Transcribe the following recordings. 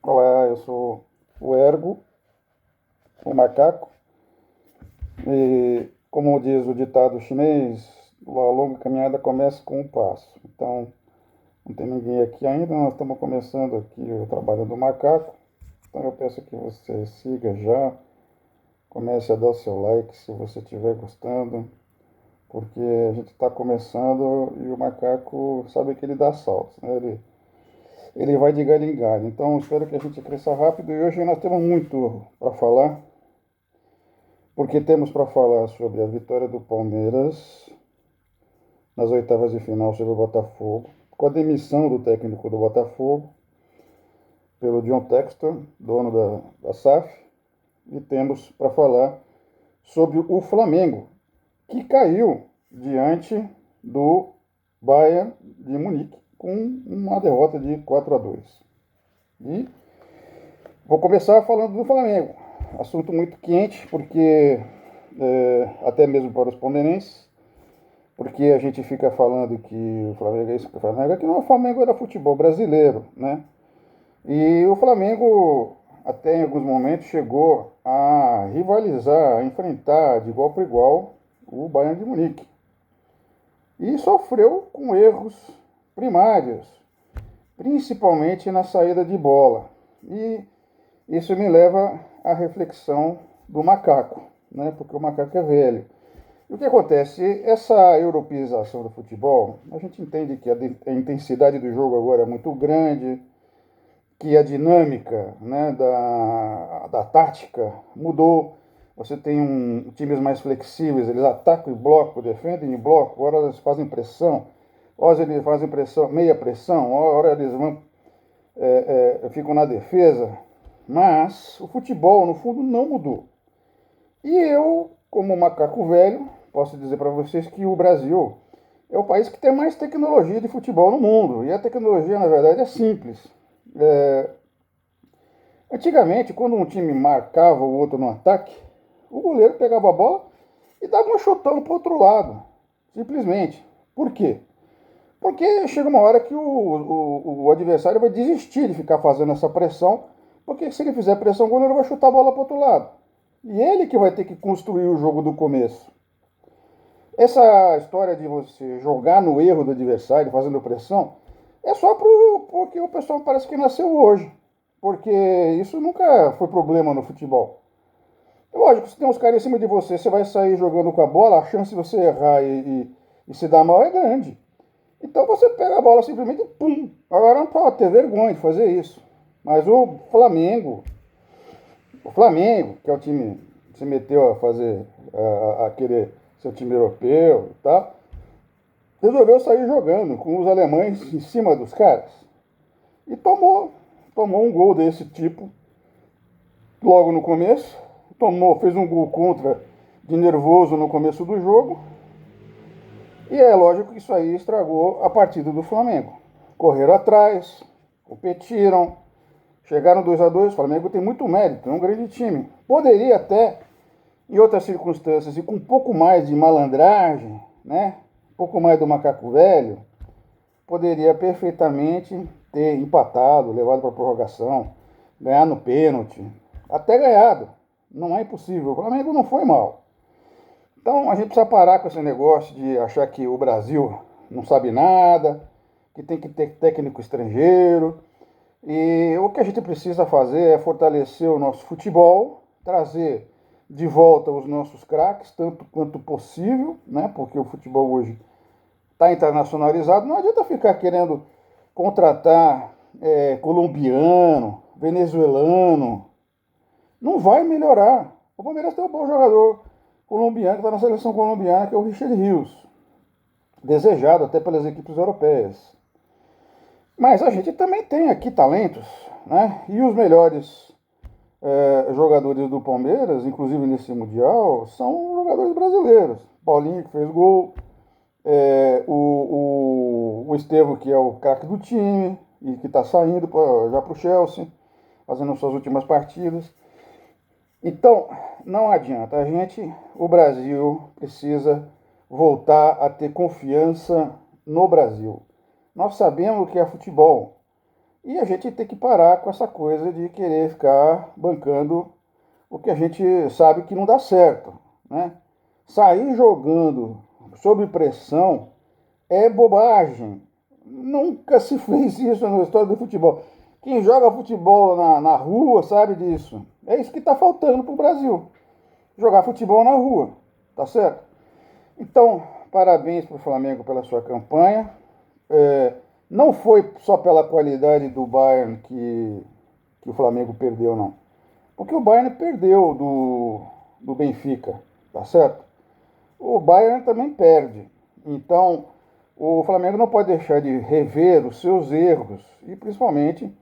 Olá, eu sou o Ergo, o macaco, e como diz o ditado chinês, a longa caminhada começa com um passo. Então, não tem ninguém aqui ainda, nós estamos começando aqui o trabalho do macaco. Então, eu peço que você siga já, comece a dar o seu like se você estiver gostando, porque a gente está começando e o macaco sabe que ele dá saltos, né? Ele vai de galho em galho. Então, espero que a gente cresça rápido e hoje nós temos muito para falar. Porque temos para falar sobre a vitória do Palmeiras nas oitavas de final sobre o Botafogo, com a demissão do técnico do Botafogo pelo John Textor, dono da SAF, e temos para falar sobre o Flamengo, que caiu diante do Bayern de Munique com uma derrota de 4-2. E vou começar falando do Flamengo, assunto muito quente, porque até mesmo para os palmeirenses, porque a gente fica falando que o Flamengo é isso, que o Flamengo é que não, o Flamengo era futebol brasileiro, né? E o Flamengo, até em alguns momentos, chegou a rivalizar, a enfrentar de igual para igual o Bayern de Munique. E sofreu com erros primários, principalmente na saída de bola. E isso me leva à reflexão do macaco, né? Porque o macaco é velho. E o que acontece? Essa europeização do futebol, a gente entende que a intensidade do jogo agora é muito grande, que a dinâmica, né, da tática mudou. Você tem times mais flexíveis, eles atacam em bloco, defendem em bloco, ora eles fazem pressão, ora eles fazem pressão, meia pressão, ora eles ficam na defesa. Mas o futebol, no fundo, não mudou. E eu, como macaco velho, posso dizer para vocês que o Brasil é o país que tem mais tecnologia de futebol no mundo. E a tecnologia, na verdade, é simples. É... Antigamente, quando um time marcava o outro no ataque, o goleiro pegava a bola e dava um chutão para o outro lado. Simplesmente. Por quê? Porque chega uma hora que o adversário vai desistir de ficar fazendo essa pressão, porque se ele fizer pressão, o goleiro vai chutar a bola para o outro lado. E ele que vai ter que construir o jogo do começo. Essa história de você jogar no erro do adversário, fazendo pressão, é só porque o pessoal parece que nasceu hoje. Porque isso nunca foi problema no futebol. Lógico, se tem uns caras em cima de você, você vai sair jogando com a bola, a chance de você errar e se dar mal é grande. Então você pega a bola simplesmente e pum. Agora não pode ter vergonha de fazer isso. Mas o Flamengo, que é o time que se meteu a fazer, a querer ser um time europeu e tal, resolveu sair jogando com os alemães em cima dos caras. E tomou um gol desse tipo logo no começo. Fez um gol contra de nervoso no começo do jogo. E é lógico que isso aí estragou a partida do Flamengo. Correram atrás, competiram, chegaram 2-2. O Flamengo tem muito mérito, é um grande time. Poderia até, em outras circunstâncias, e com um pouco mais de malandragem, né? Um pouco mais do macaco velho, poderia perfeitamente ter empatado, levado para a prorrogação, ganhar no pênalti, até ganhado. Não é impossível. O Flamengo não foi mal. Então a gente precisa parar com esse negócio de achar que o Brasil não sabe nada, que tem que ter técnico estrangeiro. E o que a gente precisa fazer é fortalecer o nosso futebol, trazer de volta os nossos craques, tanto quanto possível, né? Porque o futebol hoje está internacionalizado. Não adianta ficar querendo contratar colombiano, venezuelano. Não vai melhorar. O Palmeiras tem um bom jogador colombiano, que está na seleção colombiana, que é o Richard Rios, desejado até pelas equipes europeias. Mas a gente também tem aqui talentos, né? E os melhores jogadores do Palmeiras, inclusive nesse Mundial, são jogadores brasileiros. Paulinho, que fez gol, o Estevão, que é o craque do time, e que está saindo já para o Chelsea, fazendo suas últimas partidas. Então, não adianta, o Brasil precisa voltar a ter confiança no Brasil. Nós sabemos o que é futebol. E a gente tem que parar com essa coisa de querer ficar bancando o que a gente sabe que não dá certo, né? Sair jogando sob pressão é bobagem. Nunca se fez isso na história do futebol. Quem joga futebol na rua sabe disso. É isso que está faltando para o Brasil. Jogar futebol na rua, tá certo? Então, parabéns para o Flamengo pela sua campanha. Não foi só pela qualidade do Bayern que o Flamengo perdeu, não. Porque o Bayern perdeu do Benfica, tá certo? O Bayern também perde. Então, o Flamengo não pode deixar de rever os seus erros. E principalmente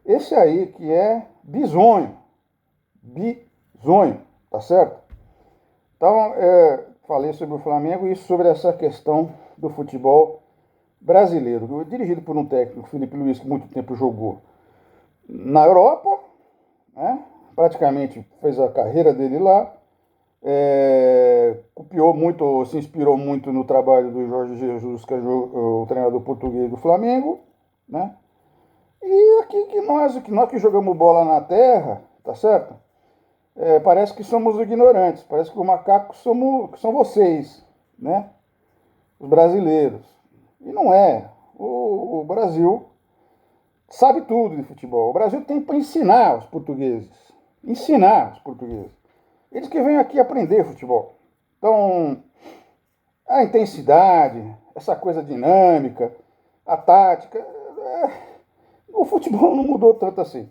esse aí que é bizonho. Bizonho, tá certo? Então, falei sobre o Flamengo e sobre essa questão do futebol brasileiro, dirigido por um técnico, Felipe Luiz, que muito tempo jogou na Europa, né? Praticamente fez a carreira dele lá, copiou muito, se inspirou muito no trabalho do Jorge Jesus, que é o treinador português do Flamengo, né? E aqui que nós que jogamos bola na terra, tá certo? Parece que somos ignorantes, parece que o macaco são vocês, né? Os brasileiros. E não é. O Brasil sabe tudo de futebol. O Brasil tem para ensinar os portugueses. Ensinar os portugueses. Eles que vêm aqui aprender futebol. Então, a intensidade, essa coisa dinâmica, a tática. O futebol não mudou tanto assim.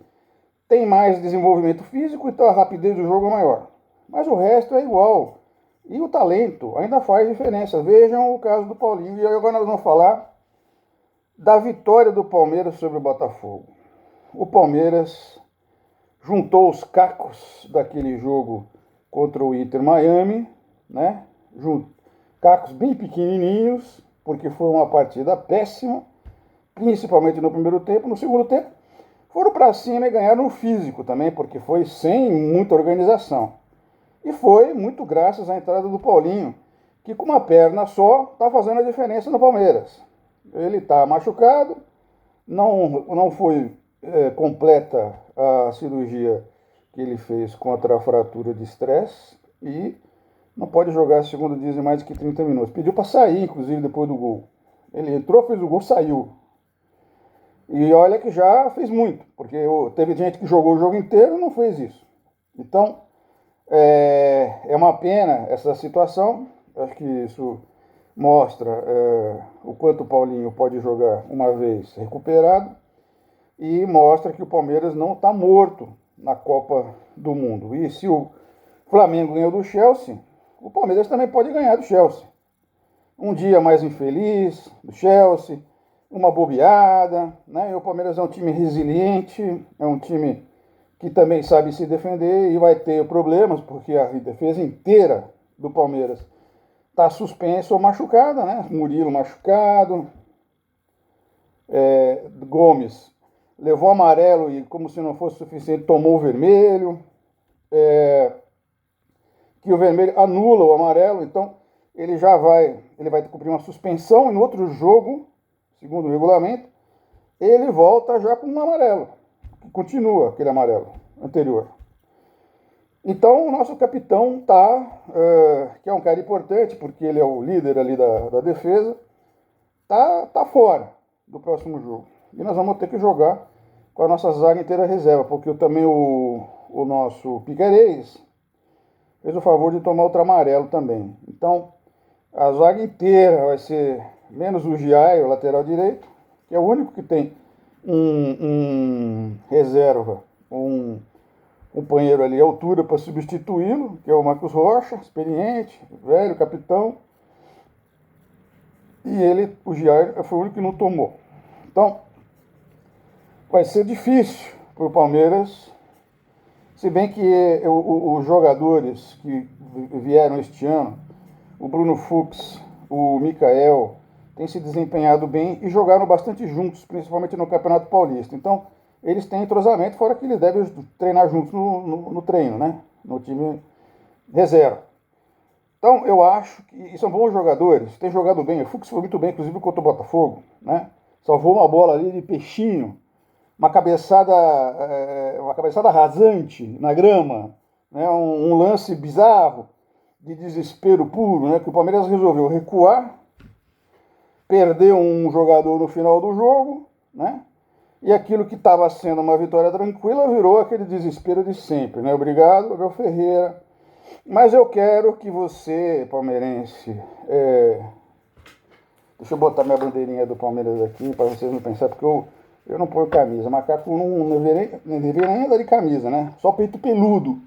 Tem mais desenvolvimento físico, então a rapidez do jogo é maior. Mas o resto é igual. E o talento ainda faz diferença. Vejam o caso do Paulinho. E agora nós vamos falar da vitória do Palmeiras sobre o Botafogo. O Palmeiras juntou os cacos daquele jogo contra o Inter Miami, né? Cacos bem pequenininhos, porque foi uma partida péssima, principalmente no primeiro tempo. No segundo tempo, foram para cima e ganharam no físico também, porque foi sem muita organização. E foi muito graças à entrada do Paulinho, que com uma perna só está fazendo a diferença no Palmeiras. Ele está machucado, não foi completa a cirurgia que ele fez contra a fratura de estresse e não pode jogar, segundo dizem, mais de que 30 minutos. Pediu para sair, inclusive, depois do gol. Ele entrou, fez o gol, saiu. E olha que já fez muito, porque teve gente que jogou o jogo inteiro e não fez isso. Então, é uma pena essa situação. Acho que isso mostra o quanto o Paulinho pode jogar uma vez recuperado e mostra que o Palmeiras não está morto na Copa do Mundo. E se o Flamengo ganhou do Chelsea, o Palmeiras também pode ganhar do Chelsea. Um dia mais infeliz do Chelsea, uma bobeada, né? E o Palmeiras é um time resiliente, é um time que também sabe se defender e vai ter problemas, porque a defesa inteira do Palmeiras está suspensa ou machucada, né? Murilo machucado, Gomes levou amarelo e, como se não fosse suficiente, tomou o vermelho, que o vermelho anula o amarelo, então ele vai cumprir uma suspensão e no outro jogo, segundo o regulamento, ele volta já com um amarelo, que continua aquele amarelo anterior. Então o nosso capitão que é um cara importante, porque ele é o líder ali da defesa, tá fora do próximo jogo. E nós vamos ter que jogar com a nossa zaga inteira reserva, porque também o nosso Piquerez fez o favor de tomar outro amarelo também. Então, a zaga inteira vai ser, menos o Giai, o lateral direito, que é o único que tem um reserva, um companheiro ali à altura para substituí-lo, que é o Marcos Rocha, experiente, velho, capitão. E o Giai, foi o único que não tomou. Então, vai ser difícil para o Palmeiras, se bem que os jogadores que vieram este ano, o Bruno Fux, o Mikael, têm se desempenhado bem e jogaram bastante juntos, principalmente no Campeonato Paulista. Então, eles têm entrosamento, fora que eles devem treinar juntos no treino, né? No time reserva. Então, eu acho que são bons jogadores, têm jogado bem. O Fux foi muito bem, inclusive contra o Botafogo, né? Salvou uma bola ali de peixinho, uma cabeçada rasante na grama, né? Um lance bizarro de desespero puro, né? Que o Palmeiras resolveu recuar, perdeu um jogador no final do jogo, né? E aquilo que estava sendo uma vitória tranquila virou aquele desespero de sempre, né? Obrigado, Abel Ferreira. Mas eu quero que você, palmeirense, deixa eu botar minha bandeirinha do Palmeiras aqui para vocês não pensarem, porque eu não ponho camisa. Macaco não deveria nem andar de camisa, né? Só peito peludo.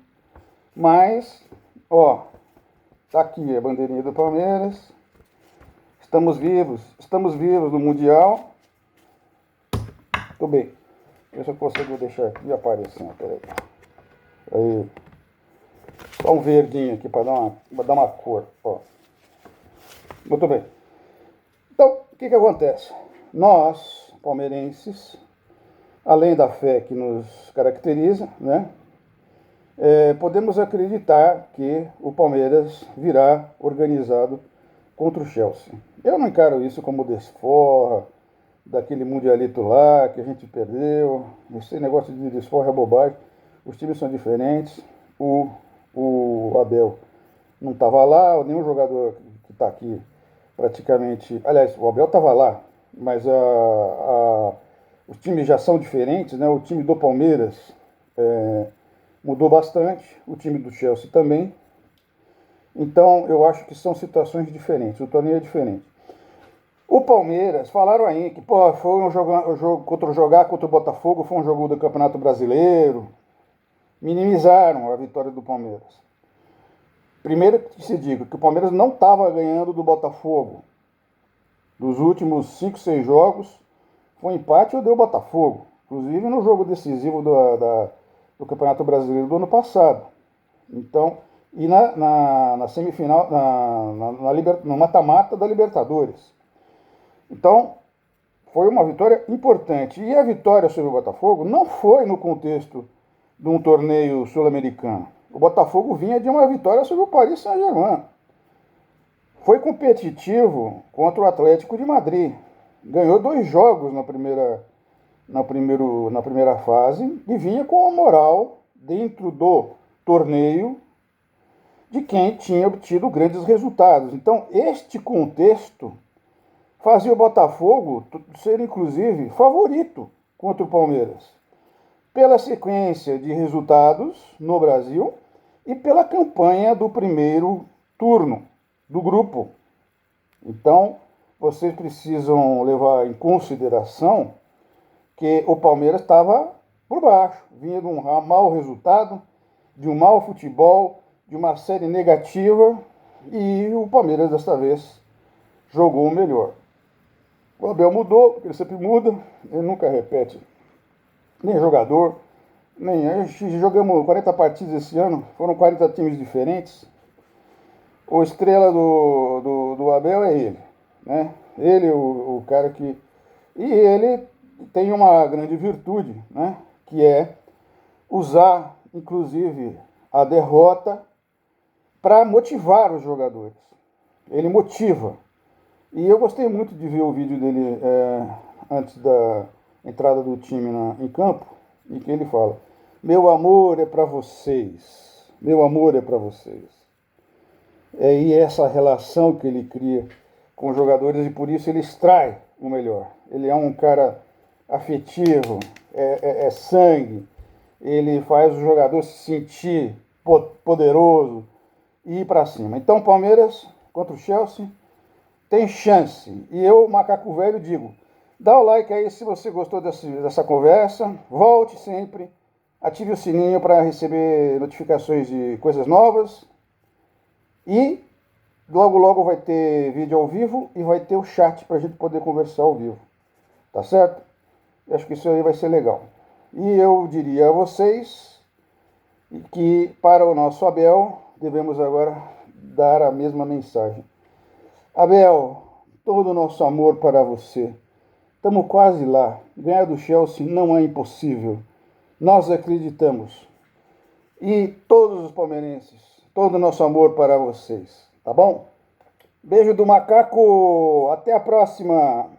Mas, ó, tá aqui a bandeirinha do Palmeiras. Estamos vivos no Mundial. Tudo bem. Deixa eu consigo deixar aqui aparecendo, peraí. Aí. Só um verdinho aqui para dar uma cor, ó. Muito bem. Então, o que acontece? Nós, palmeirenses, além da fé que nos caracteriza, né, podemos acreditar que o Palmeiras virá organizado contra o Chelsea. Eu não encaro isso como desforra daquele mundialito lá que a gente perdeu. Esse negócio de desforra é bobagem. Os times são diferentes. O Abel não estava lá, nenhum jogador que está aqui praticamente. Aliás, o Abel estava lá, mas os times já são diferentes, né? O time do Palmeiras mudou bastante, o time do Chelsea também. Então, eu acho que são situações diferentes, o torneio é diferente. O Palmeiras, falaram aí que foi um jogo contra o Botafogo, foi um jogo do Campeonato Brasileiro. Minimizaram a vitória do Palmeiras. Primeiro que se diga que o Palmeiras não estava ganhando do Botafogo. Dos últimos 5, 6 jogos, foi empate ou deu Botafogo. Inclusive no jogo decisivo do Campeonato Brasileiro do ano passado. Então, e na semifinal, no mata-mata da Libertadores. Então, foi uma vitória importante. E a vitória sobre o Botafogo não foi no contexto de um torneio sul-americano. O Botafogo vinha de uma vitória sobre o Paris Saint-Germain. Foi competitivo contra o Atlético de Madrid. Ganhou 2 jogos na primeira fase e vinha com a moral dentro do torneio de quem tinha obtido grandes resultados. Então, este contexto fazia o Botafogo ser, inclusive, favorito contra o Palmeiras, pela sequência de resultados no Brasil e pela campanha do primeiro turno do grupo. Então, vocês precisam levar em consideração que o Palmeiras estava por baixo, vinha de um mau resultado, de um mau futebol, de uma série negativa, e o Palmeiras desta vez jogou o melhor. O Abel mudou, porque ele sempre muda, ele nunca repete nem jogador, nem. A gente jogamos 40 partidas esse ano, foram 40 times diferentes. O estrela do Abel é ele, né? Ele, o cara que. E ele tem uma grande virtude, né? Que é usar, inclusive, a derrota para motivar os jogadores. Ele motiva. E eu gostei muito de ver o vídeo dele antes da entrada do time em campo, em que ele fala: meu amor é para vocês, meu amor é para vocês. E essa relação que ele cria com os jogadores, e por isso ele extrai o melhor. Ele é um cara afetivo, é sangue, ele faz o jogador se sentir poderoso e ir para cima. Então, Palmeiras contra o Chelsea tem chance. E eu, Macaco Velho, digo: dá o like aí se você gostou dessa conversa, volte sempre, ative o sininho para receber notificações de coisas novas e logo logo vai ter vídeo ao vivo e vai ter o chat para a gente poder conversar ao vivo, tá certo? Eu acho que isso aí vai ser legal. E eu diria a vocês que para o nosso Abel devemos agora dar a mesma mensagem. Abel, todo o nosso amor para você. Estamos quase lá. Ganhar do Chelsea não é impossível. Nós acreditamos. E todos os palmeirenses, todo o nosso amor para vocês. Tá bom? Beijo do macaco. Até a próxima.